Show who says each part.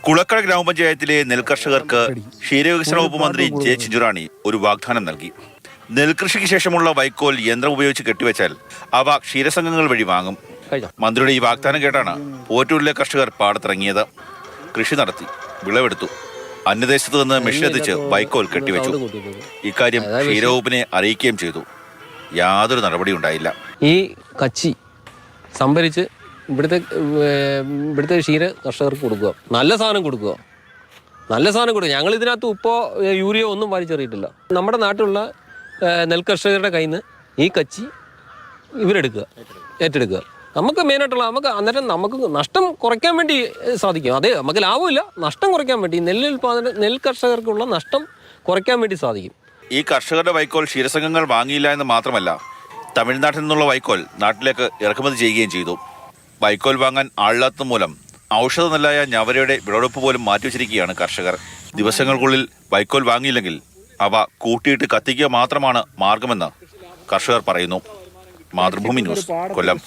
Speaker 1: കുളക്കട ഗ്രാമപഞ്ചായത്തിലെ നെൽകർഷകർക്ക് ക്ഷീരവികസന വകുപ്പ് മന്ത്രി ജെ ചിഞ്ചുറാണി ഒരു വാഗ്ദാനം നൽകി. നെൽകൃഷിക്ക് ശേഷമുള്ള വൈക്കോൽ യന്ത്രം ഉപയോഗിച്ച് കെട്ടിവെച്ചാൽ അവ ക്ഷീരസംഘങ്ങൾ വഴി വാങ്ങും. മന്ത്രിയുടെ ഈ വാഗ്ദാനം കേട്ടാണ് പോറ്റൂരിലെ കർഷകർ പാടത്തിറങ്ങിയത്. കൃഷി നടത്തി, വിളവെടുത്തു. അന്യദേശത്ത് നിന്ന് മെഷീനെത്തിച്ച് വൈക്കോൽ കെട്ടിവെച്ചു. ഇക്കാര്യം ക്ഷീരവകുപ്പിനെ അറിയിക്കുകയും ചെയ്തു. യാതൊരു നടപടി ഉണ്ടായില്ല.
Speaker 2: ഈ കച്ചി സംഭരിച്ച് ഇവിടുത്തെ ക്ഷീര കർഷകർക്ക് കൊടുക്കുക, നല്ല സാധനം കൊടുക്കുക. ഞങ്ങൾ ഇതിനകത്ത് ഉപ്പോ യൂറിയോ ഒന്നും വലിച്ചെറിയിട്ടില്ല. നമ്മുടെ നാട്ടിലുള്ള നെൽകർഷകരുടെ കയ്യിൽ നിന്ന് ഈ കച്ചി ഏറ്റെടുക്കുക. നമുക്ക് മെയിനായിട്ടുള്ള അന്നേരം നമുക്ക് നഷ്ടം കുറയ്ക്കാൻ വേണ്ടി സാധിക്കും. അതെ, നമുക്ക് ലാഭമില്ല, നഷ്ടം കുറയ്ക്കാൻ വേണ്ടി നെൽ കർഷകർക്കുള്ള നഷ്ടം കുറയ്ക്കാൻ വേണ്ടി സാധിക്കും.
Speaker 1: ഈ കർഷകരുടെ വൈക്കോൽ ക്ഷീരസംഘങ്ങൾ വാങ്ങിയില്ല എന്ന് മാത്രമല്ല, തമിഴ്നാട്ടിൽ നിന്നുള്ള വൈക്കോൽ നാട്ടിലേക്ക് ഇറക്കുമതി ചെയ്യുകയും ചെയ്തു. വൈക്കോൽ വാങ്ങാൻ ആളില്ലാത്തത് മൂലം ഔഷധ നെല്ലായ ഞവരയുടെ വിളവെടുപ്പ് പോലും മാറ്റിവെച്ചിരിക്കുകയാണ് കർഷകർ. ദിവസങ്ങൾക്കുള്ളിൽ വൈക്കോൽ വാങ്ങിയില്ലെങ്കിൽ അവ കൂട്ടിയിട്ട് കത്തിക്കുക മാത്രമാണ് മാർഗമെന്ന് കർഷകർ പറയുന്നു. മാതൃഭൂമി ന്യൂസ്, കൊല്ലം.